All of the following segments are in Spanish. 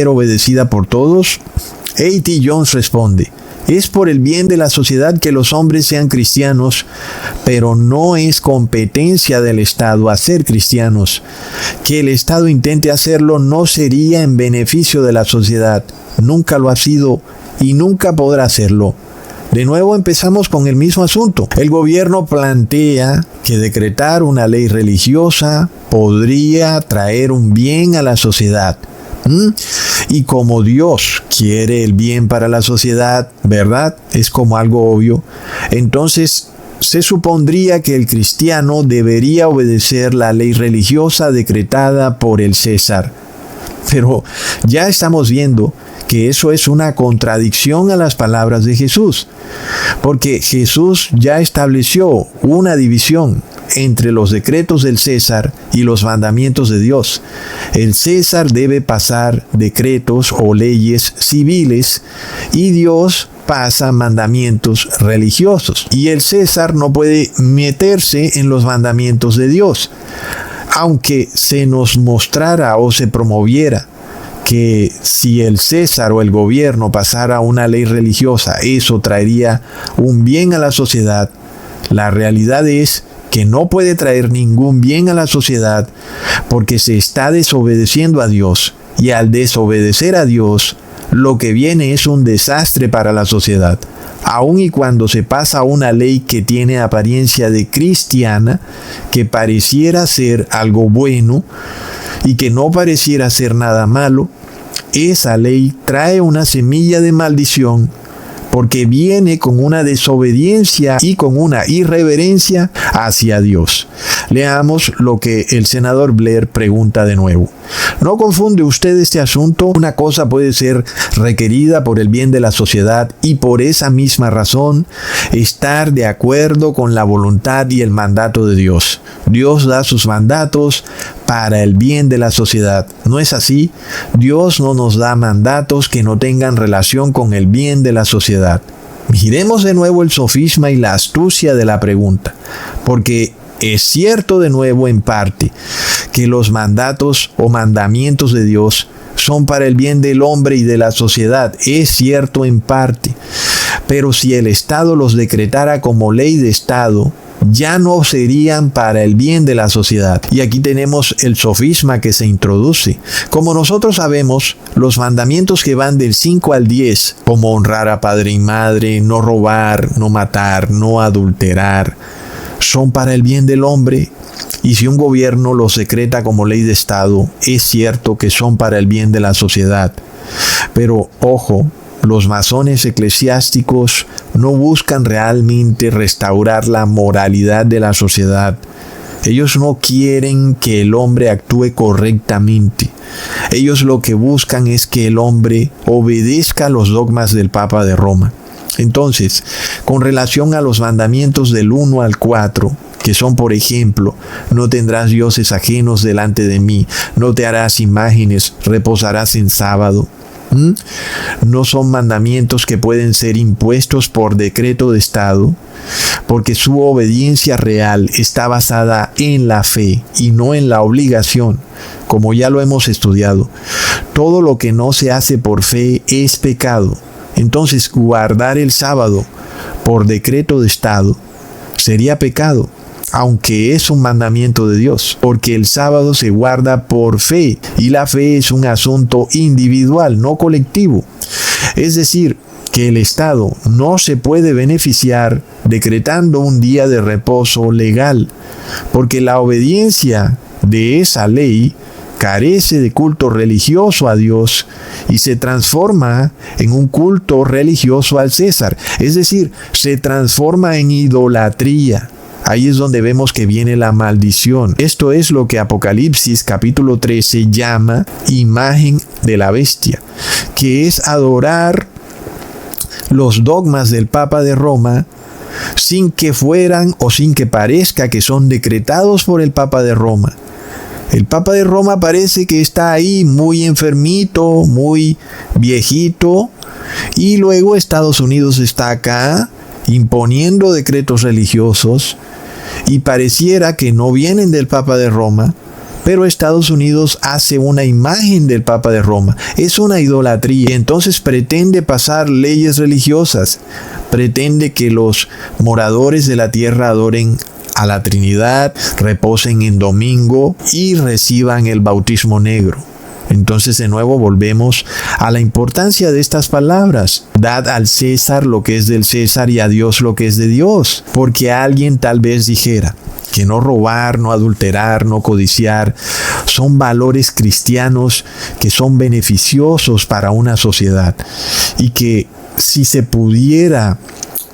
ser obedecida por todos? A.T. Jones responde: es por el bien de la sociedad que los hombres sean cristianos, pero no es competencia del Estado hacer cristianos. Que el Estado intente hacerlo no sería en beneficio de la sociedad. Nunca lo ha sido y nunca podrá hacerlo. De nuevo empezamos con el mismo asunto. El gobierno plantea que decretar una ley religiosa podría traer un bien a la sociedad. Y como Dios quiere el bien para la sociedad, ¿verdad? Es como algo obvio. Entonces, se supondría que el cristiano debería obedecer la ley religiosa decretada por el César. Pero ya estamos viendo que eso es una contradicción a las palabras de Jesús, porque Jesús ya estableció una división entre los decretos del César y los mandamientos de Dios. El César debe pasar decretos o leyes civiles y Dios pasa mandamientos religiosos. Y el César no puede meterse en los mandamientos de Dios. Aunque se nos mostrara o se promoviera que si el César o el gobierno pasara una ley religiosa, eso traería un bien a la sociedad, la realidad es que no puede traer ningún bien a la sociedad porque se está desobedeciendo a Dios, y al desobedecer a Dios, lo que viene es un desastre para la sociedad. Aun y cuando se pasa una ley que tiene apariencia de cristiana, que pareciera ser algo bueno y que no pareciera ser nada malo, esa ley trae una semilla de maldición porque viene con una desobediencia y con una irreverencia hacia Dios. Leamos lo que el senador Blair pregunta de nuevo. ¿No confunde usted este asunto? Una cosa puede ser requerida por el bien de la sociedad y por esa misma razón estar de acuerdo con la voluntad y el mandato de Dios. Dios da sus mandatos para el bien de la sociedad. ¿No es así? Dios no nos da mandatos que no tengan relación con el bien de la sociedad. Miremos de nuevo el sofisma y la astucia de la pregunta, porque es cierto de nuevo en parte que los mandatos o mandamientos de Dios son para el bien del hombre y de la sociedad. Es cierto en parte, pero si el Estado los decretara como ley de Estado, ya no serían para el bien de la sociedad. Y aquí tenemos el sofisma que se introduce. Como nosotros sabemos, los mandamientos que van del 5 al 10, como honrar a padre y madre, no robar, no matar, no adulterar, son para el bien del hombre. Y si un gobierno los decreta como ley de Estado, es cierto que son para el bien de la sociedad. Pero, ojo, los masones eclesiásticos no buscan realmente restaurar la moralidad de la sociedad. Ellos no quieren que el hombre actúe correctamente. Ellos lo que buscan es que el hombre obedezca los dogmas del Papa de Roma. Entonces, con relación a los mandamientos del 1 al 4, que son, por ejemplo, no tendrás dioses ajenos delante de mí, no te harás imágenes, reposarás en sábado. No son mandamientos que pueden ser impuestos por decreto de Estado, porque su obediencia real está basada en la fe y no en la obligación, como ya lo hemos estudiado. Todo lo que no se hace por fe es pecado. Entonces, guardar el sábado por decreto de Estado sería pecado, aunque es un mandamiento de Dios, porque el sábado se guarda por fe, y la fe es un asunto individual, no colectivo. Es decir, que el Estado no se puede beneficiar decretando un día de reposo legal, porque la obediencia de esa ley carece de culto religioso a Dios y se transforma en un culto religioso al César, es decir, se transforma en idolatría. Ahí es donde vemos que viene la maldición. Esto es lo que Apocalipsis capítulo 13 llama imagen de la bestia, que es adorar los dogmas del Papa de Roma sin que fueran o sin que parezca que son decretados por el Papa de Roma. El Papa de Roma parece que está ahí muy enfermito, muy viejito, y luego Estados Unidos está acá imponiendo decretos religiosos y pareciera que no vienen del Papa de Roma, Pero Estados Unidos hace una imagen del Papa de Roma. Es una idolatría. Y entonces pretende pasar leyes religiosas. Pretende que los moradores de la tierra adoren a la Trinidad, reposen en domingo y reciban el bautismo negro. Entonces de nuevo volvemos a la importancia de estas palabras. Dad al César lo que es del César y a Dios lo que es de Dios. Porque alguien tal vez dijera que no robar, no adulterar, no codiciar son valores cristianos que son beneficiosos para una sociedad. Y que si se pudiera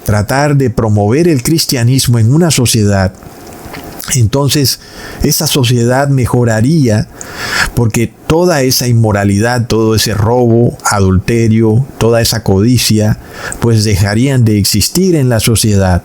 tratar de promover el cristianismo en una sociedad, entonces esa sociedad mejoraría, porque toda esa inmoralidad, todo ese robo, adulterio, toda esa codicia, pues dejarían de existir en la sociedad.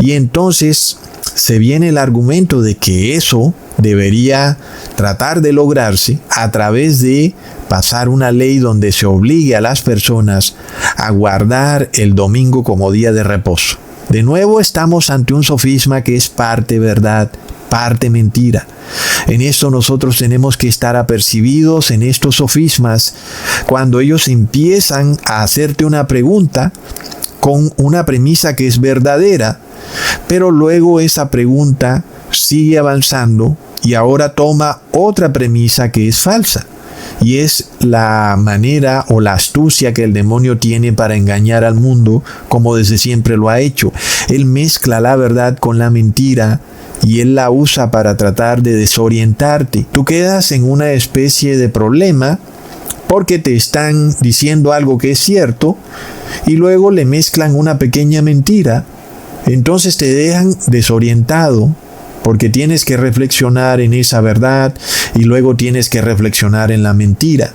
Y entonces se viene el argumento de que eso debería tratar de lograrse a través de pasar una ley donde se obligue a las personas a guardar el domingo como día de reposo. De nuevo estamos ante un sofisma que es parte verdad, parte mentira. En esto nosotros tenemos que estar apercibidos en estos sofismas cuando ellos empiezan a hacerte una pregunta con una premisa que es verdadera, pero luego esa pregunta sigue avanzando y ahora toma otra premisa que es falsa. Y es la manera o la astucia que el demonio tiene para engañar al mundo, como desde siempre lo ha hecho. Él mezcla la verdad con la mentira y él la usa para tratar de desorientarte. Tú quedas en una especie de problema porque te están diciendo algo que es cierto y luego le mezclan una pequeña mentira. Entonces te dejan desorientado, porque tienes que reflexionar en esa verdad y luego tienes que reflexionar en la mentira.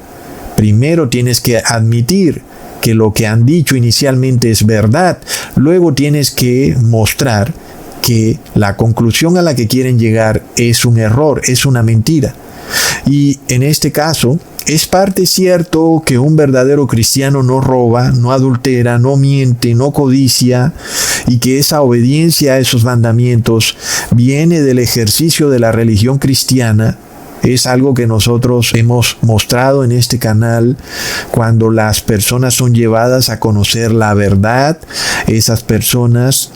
Primero tienes que admitir que lo que han dicho inicialmente es verdad. Luego tienes que mostrar que la conclusión a la que quieren llegar es un error, es una mentira. Y en este caso, es parte cierto que un verdadero cristiano no roba, no adultera, no miente, no codicia, y que esa obediencia a esos mandamientos viene del ejercicio de la religión cristiana. Es algo que nosotros hemos mostrado en este canal. Cuando las personas son llevadas a conocer la verdad, esas personas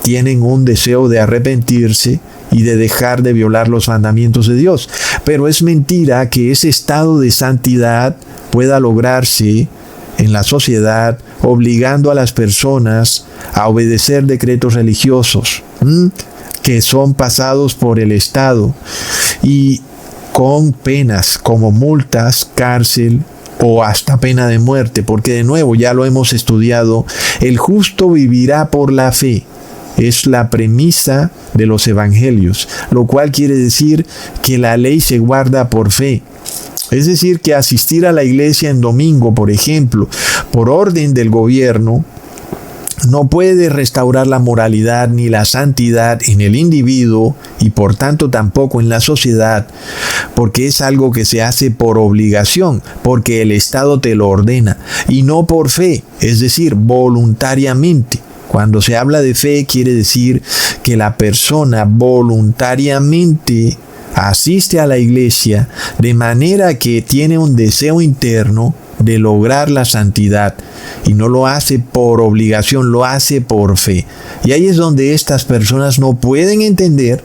tienen un deseo de arrepentirse y de dejar de violar los mandamientos de Dios. Pero es mentira que ese estado de santidad pueda lograrse en la sociedad obligando a las personas a obedecer decretos religiosos que son pasados por el Estado y con penas como multas, cárcel o hasta pena de muerte, porque de nuevo ya lo hemos estudiado, el justo vivirá por la fe. Es la premisa de los evangelios, lo cual quiere decir que la ley se guarda por fe. Es decir, que asistir a la iglesia en domingo, por ejemplo, por orden del gobierno, no puede restaurar la moralidad ni la santidad en el individuo y por tanto tampoco en la sociedad, porque es algo que se hace por obligación, porque el Estado te lo ordena y no por fe, es decir, voluntariamente. Cuando se habla de fe quiere decir que la persona voluntariamente asiste a la iglesia de manera que tiene un deseo interno de lograr la santidad y no lo hace por obligación, lo hace por fe. Y ahí es donde estas personas no pueden entender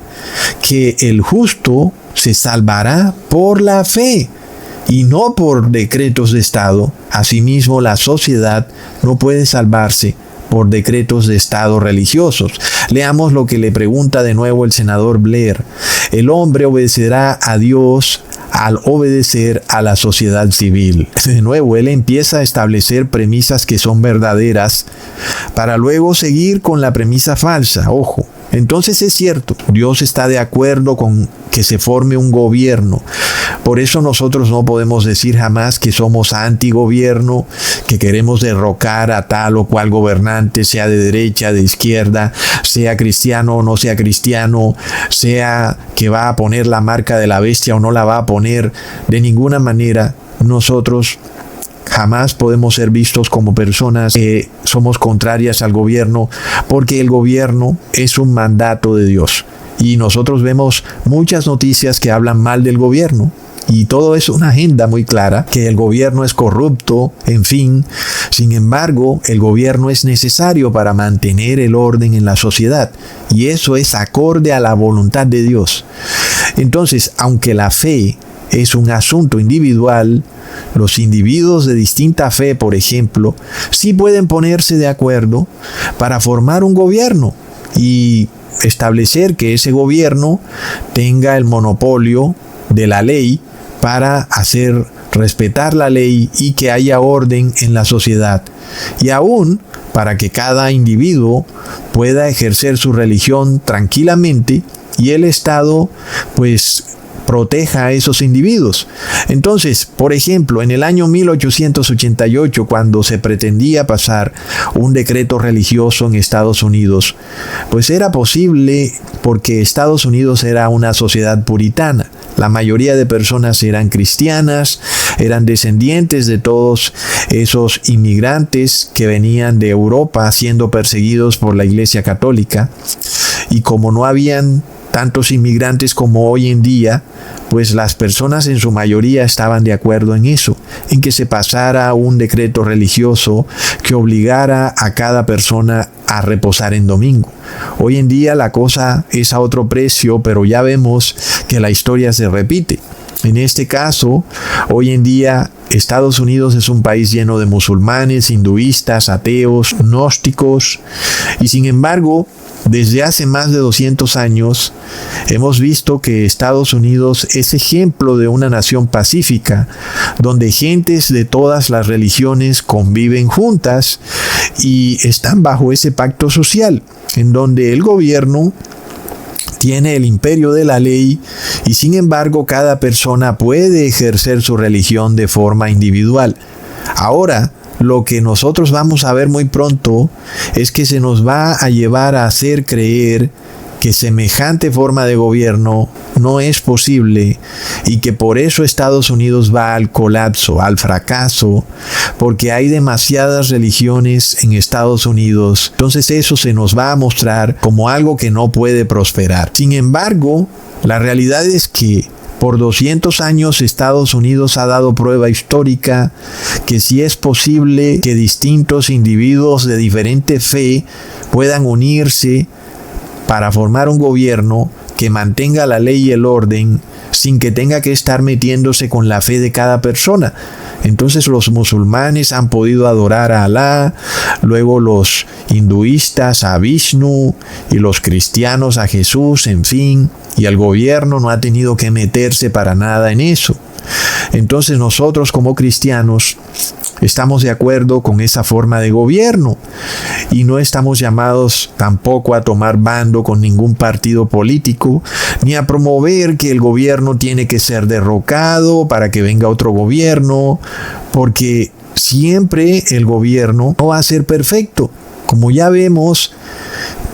que el justo se salvará por la fe y no por decretos de Estado. Asimismo, la sociedad no puede salvarse por decretos de Estado religiosos. Leamos lo que le pregunta de nuevo el senador Blair. El hombre obedecerá a Dios al obedecer a la sociedad civil. De nuevo, él empieza a establecer premisas que son verdaderas para luego seguir con la premisa falsa. Ojo, entonces es cierto, Dios está de acuerdo con que se forme un gobierno. Por eso nosotros no podemos decir jamás que somos antigobierno, que queremos derrocar a tal o cual gobernante, sea de derecha, de izquierda, sea cristiano o no sea cristiano, sea que va a poner la marca de la bestia o no la va a poner. De ninguna manera nosotros jamás podemos ser vistos como personas que somos contrarias al gobierno, porque el gobierno es un mandato de Dios. Y nosotros vemos muchas noticias que hablan mal del gobierno. Y todo es una agenda muy clara, que el gobierno es corrupto, en fin. Sin embargo, el gobierno es necesario para mantener el orden en la sociedad. Y eso es acorde a la voluntad de Dios. Entonces, aunque la fe es un asunto individual, los individuos de distinta fe, por ejemplo, sí pueden ponerse de acuerdo para formar un gobierno y establecer que ese gobierno tenga el monopolio de la ley para hacer respetar la ley y que haya orden en la sociedad. Y aún para que cada individuo pueda ejercer su religión tranquilamente y el Estado, pues, proteja a esos individuos. Entonces, por ejemplo, en el año 1888, cuando se pretendía pasar un decreto religioso en Estados Unidos, pues era posible porque Estados Unidos era una sociedad puritana. La mayoría de personas eran cristianas, eran descendientes de todos esos inmigrantes que venían de Europa siendo perseguidos por la Iglesia Católica. Y como no habían tantos inmigrantes como hoy en día, pues las personas en su mayoría estaban de acuerdo en eso, en que se pasara un decreto religioso que obligara a cada persona a reposar en domingo. Hoy en día la cosa es a otro precio, pero ya vemos que la historia se repite. En este caso, hoy en día Estados Unidos es un país lleno de musulmanes, hinduistas, ateos, gnósticos, y sin embargo, desde hace más de 200 años hemos visto que Estados Unidos es ejemplo de una nación pacífica, donde gentes de todas las religiones conviven juntas y están bajo ese pacto social, en donde el gobierno tiene el imperio de la ley y sin embargo cada persona puede ejercer su religión de forma individual. Ahora, lo que nosotros vamos a ver muy pronto es que se nos va a llevar a hacer creer que semejante forma de gobierno no es posible y que por eso Estados Unidos va al colapso, al fracaso, porque hay demasiadas religiones en Estados Unidos. Entonces eso se nos va a mostrar como algo que no puede prosperar. Sin embargo, la realidad es que por 200 años Estados Unidos ha dado prueba histórica que sí es posible que distintos individuos de diferente fe puedan unirse para formar un gobierno que mantenga la ley y el orden sin que tenga que estar metiéndose con la fe de cada persona. Entonces los musulmanes han podido adorar a Alá, luego los hinduistas a Vishnu y los cristianos a Jesús, en fin, y el gobierno no ha tenido que meterse para nada en eso. Entonces nosotros como cristianos estamos de acuerdo con esa forma de gobierno y no estamos llamados tampoco a tomar bando con ningún partido político ni a promover que el gobierno tiene que ser derrocado para que venga otro gobierno, porque siempre el gobierno no va a ser perfecto. Como ya vemos,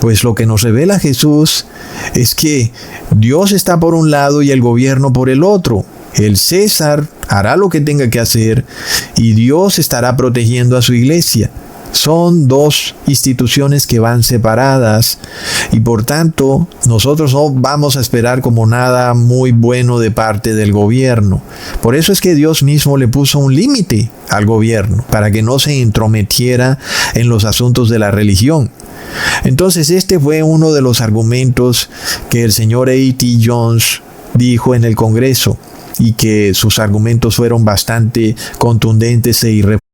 pues lo que nos revela Jesús es que Dios está por un lado y el gobierno por el otro. El César hará lo que tenga que hacer y Dios estará protegiendo a su iglesia. Son dos instituciones que van separadas y por tanto nosotros no vamos a esperar como nada muy bueno de parte del gobierno. Por eso es que Dios mismo le puso un límite al gobierno para que no se entrometiera en los asuntos de la religión. Entonces este fue uno de los argumentos que el señor A.T. Jones dijo en el Congreso y que sus argumentos fueron bastante contundentes e irrefutables.